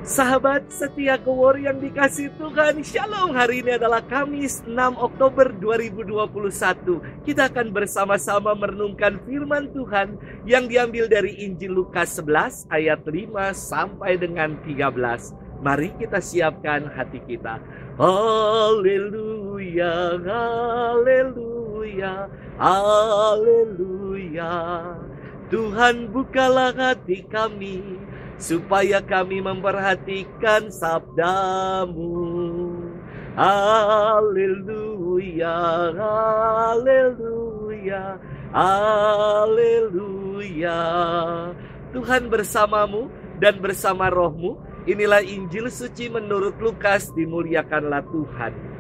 Sahabat setia Kewor yang dikasih Tuhan, Shalom. Hari ini adalah Kamis 6 Oktober 2021. Kita akan bersama-sama merenungkan firman Tuhan yang diambil dari Injil Lukas 11 ayat 5 sampai dengan 13. Mari kita siapkan hati kita. Haleluya, haleluya, haleluya. Tuhan bukalah hati kami, supaya kami memperhatikan sabdamu. Haleluya, haleluya, haleluya. Tuhan bersamamu dan bersama rohmu. Inilah Injil suci menurut Lukas, dimuliakanlah Tuhan.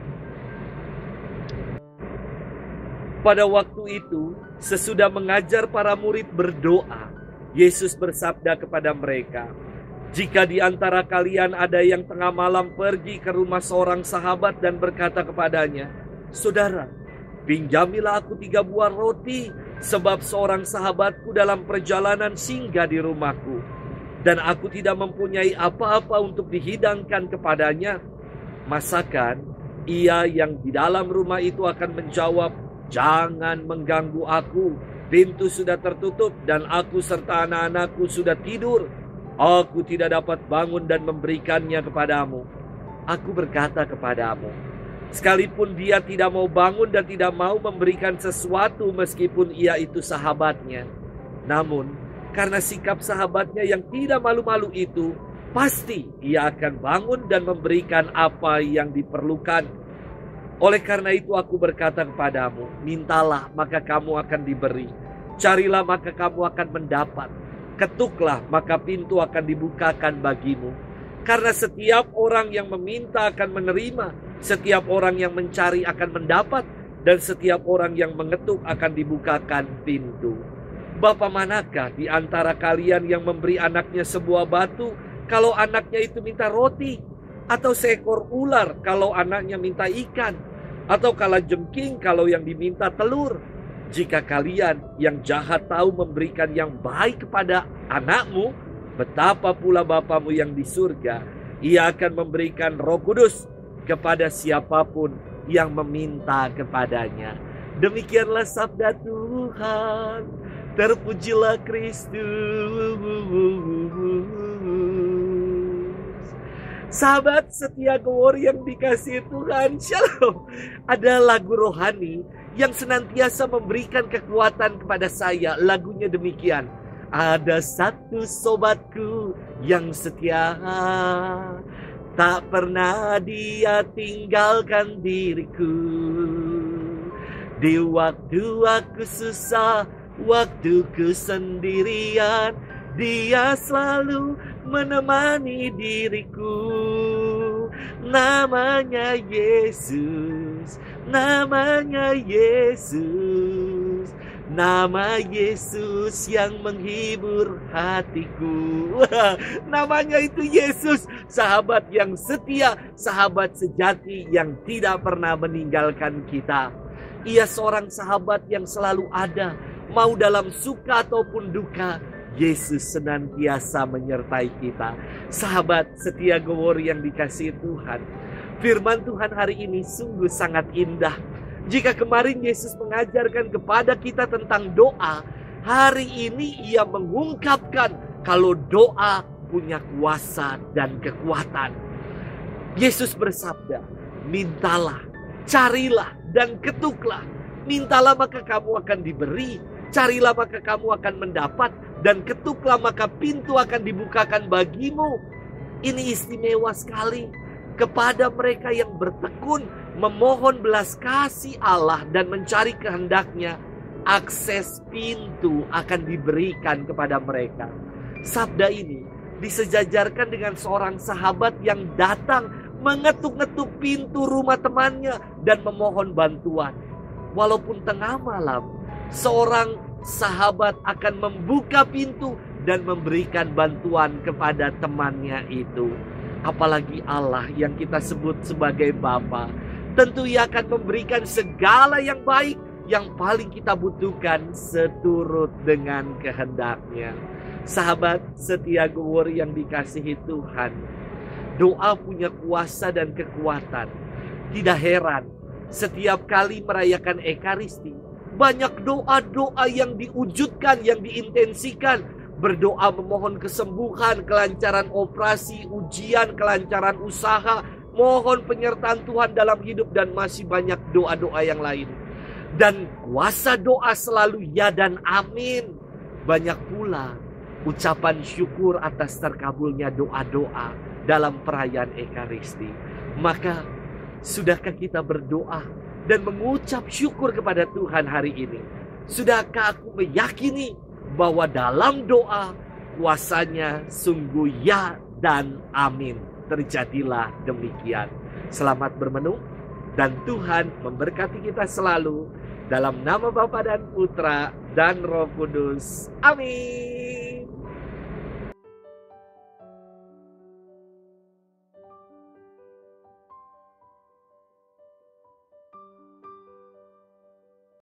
Pada waktu itu, sesudah mengajar para murid berdoa, Yesus bersabda kepada mereka, "Jika di antara kalian ada yang tengah malam pergi ke rumah seorang sahabat dan berkata kepadanya, 'Saudara, pinjamilah aku 3 buah roti, sebab seorang sahabatku dalam perjalanan singgah di rumahku, dan aku tidak mempunyai apa-apa untuk dihidangkan kepadanya.' Masakan ia yang di dalam rumah itu akan menjawab, 'Jangan mengganggu aku. Pintu sudah tertutup dan aku serta anak-anakku sudah tidur. Aku tidak dapat bangun dan memberikannya kepadamu.' Aku berkata kepadamu, sekalipun dia tidak mau bangun dan tidak mau memberikan sesuatu meskipun ia itu sahabatnya, namun karena sikap sahabatnya yang tidak malu-malu itu, pasti ia akan bangun dan memberikan apa yang diperlukan. Oleh karena itu aku berkata kepadamu, mintalah maka kamu akan diberi. Carilah maka kamu akan mendapat. Ketuklah maka pintu akan dibukakan bagimu. Karena setiap orang yang meminta akan menerima, setiap orang yang mencari akan mendapat, dan setiap orang yang mengetuk akan dibukakan pintu. Bapa manakah di antara kalian yang memberi anaknya sebuah batu kalau anaknya itu minta roti? Atau seekor ular kalau anaknya minta ikan? Atau kalajengking kalau yang diminta telur? Jika kalian yang jahat tahu memberikan yang baik kepada anakmu, betapa pula Bapamu yang di surga, Ia akan memberikan Roh Kudus kepada siapapun yang meminta kepadanya. Demikianlah sabda Tuhan. Terpujilah Kristus. Sahabat setia Kewor yang dikasihi Tuhan, Shalom. Ada lagu rohani yang senantiasa memberikan kekuatan kepada saya. Lagunya demikian. Ada satu sobatku yang setia, tak pernah dia tinggalkan diriku. Di waktu aku susah, waktuku sendirian, dia selalu menemani diriku. Namanya Yesus, namanya Yesus, nama Yesus yang menghibur hatiku. Namanya itu Yesus, sahabat yang setia, sahabat sejati yang tidak pernah meninggalkan kita. Ia seorang sahabat yang selalu ada, mau dalam suka ataupun duka, Yesus senantiasa menyertai kita. Sahabat setia Kewor yang dikasihi Tuhan, firman Tuhan hari ini sungguh sangat indah. Jika kemarin Yesus mengajarkan kepada kita tentang doa, hari ini Ia mengungkapkan kalau doa punya kuasa dan kekuatan. Yesus bersabda, mintalah, carilah, dan ketuklah. Mintalah maka kamu akan diberi, carilah maka kamu akan mendapat, dan ketuklah maka pintu akan dibukakan bagimu. Ini istimewa sekali kepada mereka yang bertekun memohon belas kasih Allah dan mencari kehendaknya. Akses pintu akan diberikan kepada mereka. Sabda ini disejajarkan dengan seorang sahabat yang datang mengetuk-ngetuk pintu rumah temannya dan memohon bantuan. Walaupun tengah malam, seorang sahabat akan membuka pintu dan memberikan bantuan kepada temannya itu. Apalagi Allah yang kita sebut sebagai Bapa, tentu Ia akan memberikan segala yang baik, yang paling kita butuhkan seturut dengan kehendak-Nya. Sahabat setia gowor yang dikasihi Tuhan, doa punya kuasa dan kekuatan. Tidak heran setiap kali merayakan Ekaristi, banyak doa-doa yang diwujudkan, yang diintensikan. Berdoa memohon kesembuhan, kelancaran operasi, ujian, kelancaran usaha, mohon penyertaan Tuhan dalam hidup, dan masih banyak doa-doa yang lain. Dan kuasa doa selalu ya dan amin. Banyak pula ucapan syukur atas terkabulnya doa-doa dalam perayaan Ekaristi. Maka sudahkah kita berdoa dan mengucap syukur kepada Tuhan hari ini? Sudahkah aku meyakini bahwa dalam doa kuasanya sungguh ya dan amin? Terjadilah demikian. Selamat bermenung dan Tuhan memberkati kita selalu. Dalam nama Bapa dan Putra dan Roh Kudus. Amin.